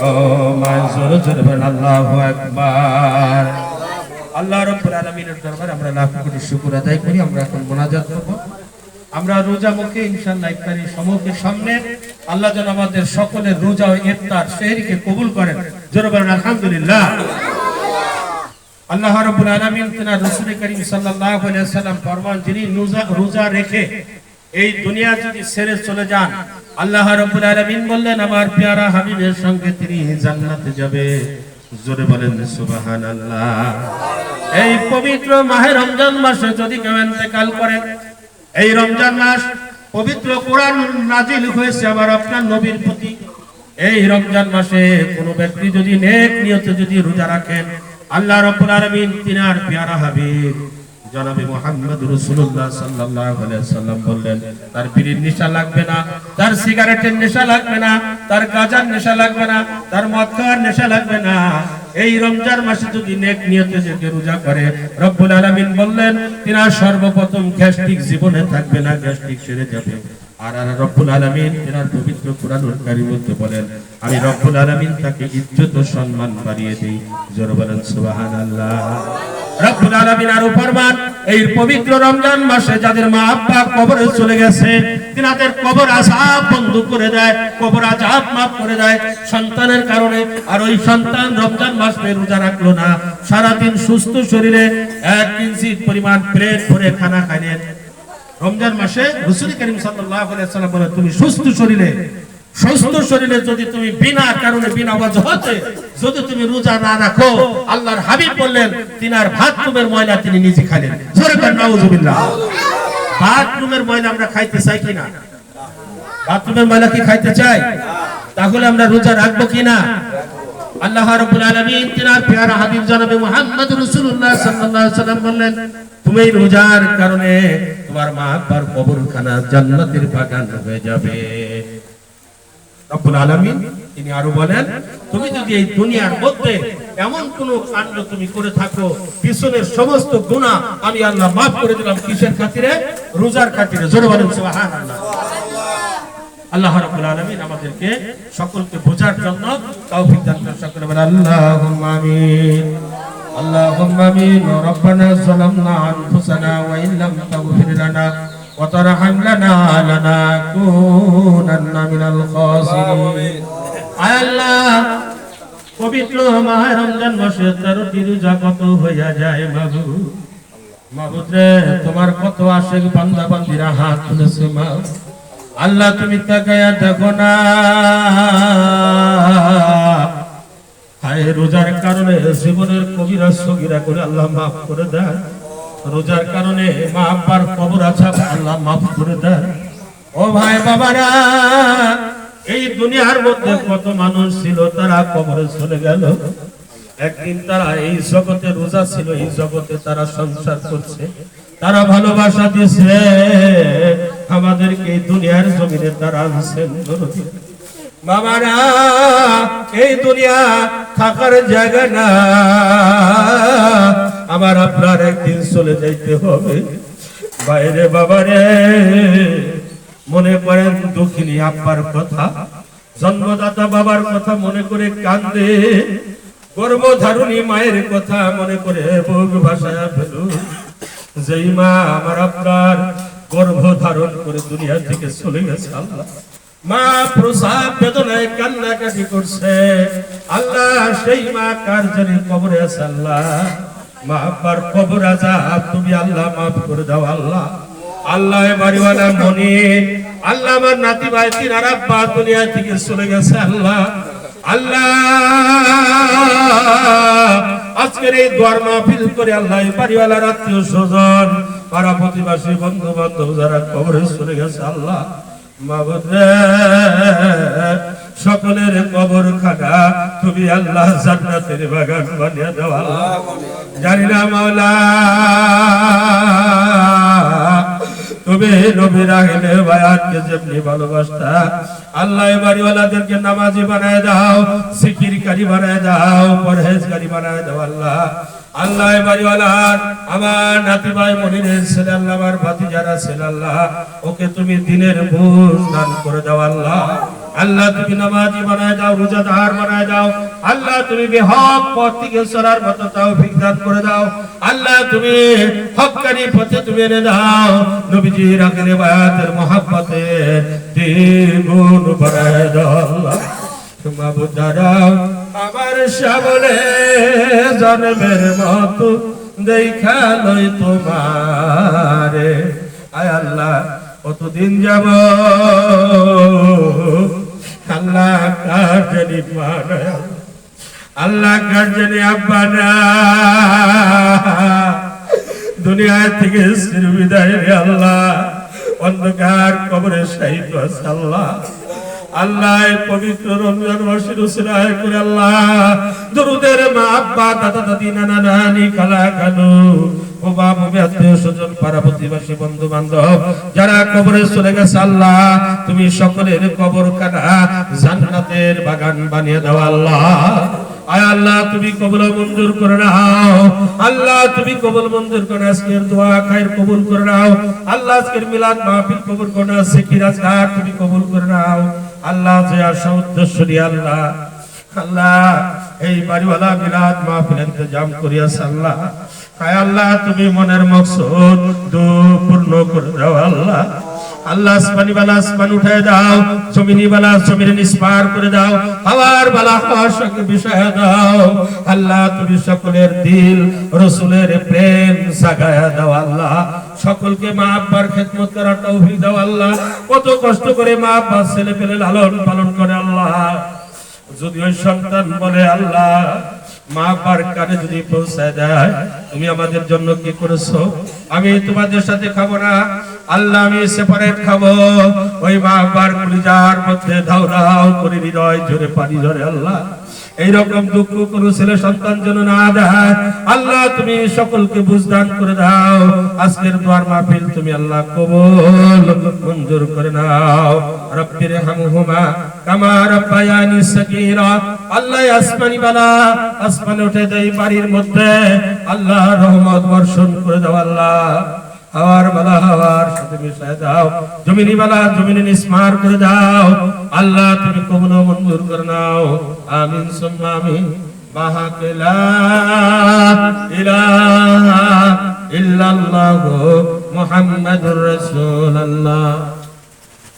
ও মানসুর জুরবান আল্লাহু আকবার। আল্লাহ রাব্বুল আলামিনের দরবারে আমরা লাখ কোটি শুকর আদায় করি। আমরা এখন মুনাজাত করব। আমরা রোজা মুখে ইনশাআল্লাহ ইফতারি সমুখের সামনে আল্লাহ যেন আমাদের সকলের রোজা ও ইফতার সেহরিকে কবুল করেন। জোরে বলেন আলহামদুলিল্লাহ। আল্লাহ রাব্বুল আলামিন তার রাসূল করিম সাল্লাল্লাহু আলাইহি ওয়াসাল্লাম ফরমান, যিনি রোজা রেখে এই দুনিয়া যদি ছেড়ে চলে যান, আল্লাহ রাব্বুল আলামিন বললেন আমার প্যারা হাবিবের সঙ্গে তিনি জান্নাতে যাবে। জোরে বলেন সুবহানাল্লাহ। এই পবিত্র মাহে রমজান মাসে যদি কেউ ইন্তেকাল করে, এই রমজান মাস পবিত্র কোরআন নাজিল হয়েছে আমার আপনার নবীর প্রতি। এই রমজান মাসে কোন ব্যক্তি যদি নেক নিয়তে যদি রোজা রাখেন, আল্লাহ রাব্বুল আলামিন তিনার প্যারা হাবিব জনাবে মুহাম্মদ রাসূলুল্লাহ সাল্লাল্লাহু আলাইহি ওয়াসাল্লাম বললেন, তার বিড়ির নেশা লাগবে না, তার সিগারেটের নেশা লাগবে না, তার গাঁজার নেশা লাগবে না, তার মদ খাওয়ার নেশা লাগবে না। এই রমজান মাসে যদি নেক নিয়তে যে রোজা করে, রব্বুল আলামিন বললেন তিনার সর্বপ্রথম গ্যাস্ট্রিক জীবনে থাকবে না, গ্যাস্ট্রিক সেরে যাবে। আর রব্বুল আলামিন তিনার পবিত্র কোরআনুল কারীমে বলেন, আমি রব্বুল আলামিন তাকে ইজ্জত ও সম্মান বাড়িয়ে দেই। জোরে বলেন সুবহানাল্লাহ। রব্বুল আলামিন আরো ফরমান, এই পবিত্র রমজান মাসে যাদের মা আব্বা কবরে চলে গেছে, তিনাদের কবর আযাব বন্ধ করে দেয়, কবর আযাব মাফ করে দেয় সন্তানের কারণে। আর ওই সন্তান রমজান মাসে রোজা রাখলো না, সারা দিন সুস্থ শরীরে 1 কেজি পরিমাণ পেট ভরে খানা খাইলেন, রমজান মাসে রাসূল করিম সাল্লাল্লাহু আলাইহি ওয়াসাল্লাম বলেন, তুমি সুস্থ শরীরে যদি তুমি বিনা কারণে বিনা ওয়াজহাতে যদি তুমি রোজা না রাখো, আল্লাহর হাবিব বললেন তিনার বাথরুমের ময়লা তিনি নিজে খাইলেন। জোরে বলেন নাউজুবিল্লাহ। বাথরুমের ময়লা আমরা খাইতে চাই কিনা? বাথরুমের ময়লা কি খাইতে চাই? তাহলে আমরা রোজা রাখবো কিনা? আল্লাহ রাব্বুল আলামিন তিনার প্যারা হাবিব জনাবে মুহাম্মদ রাসূলুল্লাহ সাল্লাল্লাহু আলাইহি ওয়াসাল্লাম বললেন, তুমি রোজার কারণে তোমার মা আব্বার কবরখানা জান্নাতের বাগান হয়ে যাবে। রব্বুল আলামিন তিনি আরো বলেন, তুমি যদি এই দুনিয়ার মধ্যে এমন কোন কাণ্ড তুমি করে থাকো, পিছনের সমস্ত গুনাহ আমি আল্লাহ maaf করে দিলাম। কিসের খাতিরে? রোজার খাতিরে। জোরে বলেন সুবহানাল্লাহ। আল্লাহ রাব্বুল আলামিন আমাদেরকে সকলকে বোঝার জন্য তৌফিক দান করেন। সকলে বলেন আল্লাহুম্মা আমিন। আল্লাহুম্মা আমিন। রব্বানা যালামনা আনফুসানা ওয়া ইল্লাম তাগফির লানা ওয়া তারহাম লানা লানাকুনান্না মিনাল খাসিরিন। আয় আল্লাহ, পবিত্র মাহে রমজান মাসে 13টি রোজা কত হইয়া যায় মাবুদ রে, তোমার কত আশিক বান্দা বান্দীরা হাত তুলেছে মাবুদ। আল্লাহ তুমি তাকায়া দেখো না, হায় রোজার কারণে জীবনের কবিরা সগীরা করে আল্লাহ maaf করে দেন। রোজার কারণে মা আব্বার কবর আযাব আল্লাহ maaf করে দেন। ও ভাই বাবারা, এই দুনিয়ার মধ্যে কত মানুষ ছিল তারা কবরে চলে গেল। একদিন তারা এই জগতে রোজা ছিল, এই জগতে তারা সংসার করছে, তারা ভালোবাসা দিয়েছে আমাদেরকে এই দুনিয়ার জমিনে তারা আনছেন। বাবারা, এই দুনিয়া থাকার জায়গা না, আমার আপনার একদিন চলে যাইতে হবে। বাইরে বাবারে, মনে করেন দুঃখিনী আব্বার কথা, জন্মদাতা বাবার কথা মনে করে কান্দে, গর্ভধারণী মায়ের কথা মনে করে বুক ভাসায়া ফেলু। যেই মা আমার আপনার গর্ভ ধারণ করে দুনিয়া থেকে চলে গেছে, আল্লাহ মা প্রসব বেদনায় কান্নাকাটি করছে, আল্লাহ সেই মা কার জানি কবরে আছে। আল্লাহ মা আব্বার কবর আযাব তুমি আল্লাহ maaf করে দাও। আল্লাহ আল্লাহ বাড়িওয়ালা মনি, আল্লাহ আমার নাতি ভাই তিনার আব্বা দুনিয়া থেকে চলে গেছে। আল্লাহ আল্লাহ আজকের এই দোয়ার মাহফিল করে আল্লাহ বাড়িওয়ালার আত্মীয় স্বজন পাড়া প্রতিবেশী বন্ধু বান্ধব যারা কবরে চলে গেছে, আল্লাহ মাবুদ রে, সকলের কবর খানা তুমি আল্লাহ জান্নাতের বাগান বানিয়ে দাও। আল্লাহ জানি না মাওলা, তুমি নবীর আহলে বায়াতকে যেমনি ভালোবাসতা, আল্লাহ বাড়িওয়ালাদেরকে নামাজি বানায় দাও, জিকিরকারী বানায় দাও, পরহেজগারী বানায় দাও। আল্লাহ আল্লাহ বাড়িওয়ালার আমার নাতি ভাই মনিরের ছেলে আল্লাহ, আমার ভাতিজারা ছেলে আল্লাহ, ওকে তুমি দিনের বুঝ দান করে দাও আল্লাহ। আল্লাহ তুমি নামাজি বানায় দাও, রোজাদার বানায় দাও আল্লাহ। তুমি বেহক পথ থেকে চলার মতো তৌফিক দান করে দাও আল্লাহ। তুমি হক্কানি পথে তুমি এনে দাও। নবীজির আখিরে বায়াতের মহব্বতে দ্বিগুণ বাড়ায় দাও আল্লাহ। মাবুদ দাঁড়াও আমার সামনে জন্মের মতো দেখা লই তোমারে। আয় আল্লাহ কতদিন যাব আল্লাহ, কার জানি মা নাই আল্লাহ, কার জানি আব্বা না, দুনিয়া থেকে চির বিদায় রে আল্লাহ, অন্ধকার কবরে শায়িত আছে আল্লাহ। আল্লাহ পবিত্র রমজান মাসের উসিলায় করে আল্লাহ দরুদের মা আব্বা দাদা দাদি নানা নানি খালা খালু ও বাবা আত্মীয় স্বজন পাড়া প্রতিবেশী বন্ধু বান্ধব যারা কবরে চলে গেছে আল্লাহ, তুমি সকলের কবর কাটা জান্নাতের বাগান বানিয়ে দাও আল্লাহ। আয় আল্লাহ তুমি কবুল মঞ্জুর করে নাও আল্লাহ, তুমি কবুল মঞ্জুর করে আজকের দোয়া খায়ের কবুল করে নাও আল্লাহ। আজকের মিলাদ মাহফিল কবুল করে নাও, জিকির আজকার তুমি কবুল করে নাও আল্লাহ। যে আশা উদ্দেশ্য নিয়ে আল্লাহ আল্লাহ এই বাড়িওয়ালা মিলাদ মাহফিলের ইন্তজাম করিয়াছ আল্লাহ, আয় আল্লাহ তুমি মনের মকসদ পূর্ণ করে দাও আল্লাহ। আল্লাহ আসমানি বালা আসমান উঠায় দাও, জমিনি বালা জমিন নিস্পার করে দাও, হাওয়ার বালা হাওয়ার সঙ্গে মিশায় দাও আল্লাহ। তুমি সকলের দিল রাসূলের প্রেম জাগায়া দাও আল্লাহ। সকলকে মা আব্বার খেদমত করার তৌফিক দাও আল্লাহ। কত কষ্ট করে মা আব্বা ছেলে পেলে লালন পালন করে আল্লাহ, যদি ওই সন্তান বলে আল্লাহ মা আব্বার কানে যদি পৌঁছায় দেয় তুমি আমাদের জন্য কি করেছো, আমি তোমাদের সাথে খাবো না আল্লাহ, আমি সেপারেট খাবো। ওই মা আব্বার কলিজার মধ্যে ধাও ধাও করে হৃদয় জোরে পানি ধরে আল্লাহ। এইরকম দুঃখ কোন ছেলে সন্তান যেন না দেয় আল্লাহ, তুমি সকলকে বুঝদান করে দাও। আজকের দোয়ার মাহফিল তুমি আল্লাহ কবুল মঞ্জুর করে নাও। রব্বির হামহুমা কামা রাব্বায়ানি সাগীরা। আল্লাহ আসমানি বালা আসমানে উঠে দেই বাড়ির মধ্যে আল্লাহ রহমত বর্ষণ করে দাও আল্লাহ। হাওয়ার বালা হাওয়ার সাথে মিশায় দাও, জমিনি বালা জমিনে নিস্মার করে দাও আল্লাহ। তুমি কবুল মঞ্জুর করে নাও আমিন সুম্মা আমিন। বাহাকে লা ইলাহা ইল্লাল্লাহু মুহাম্মাদুর রাসূলুল্লাহ।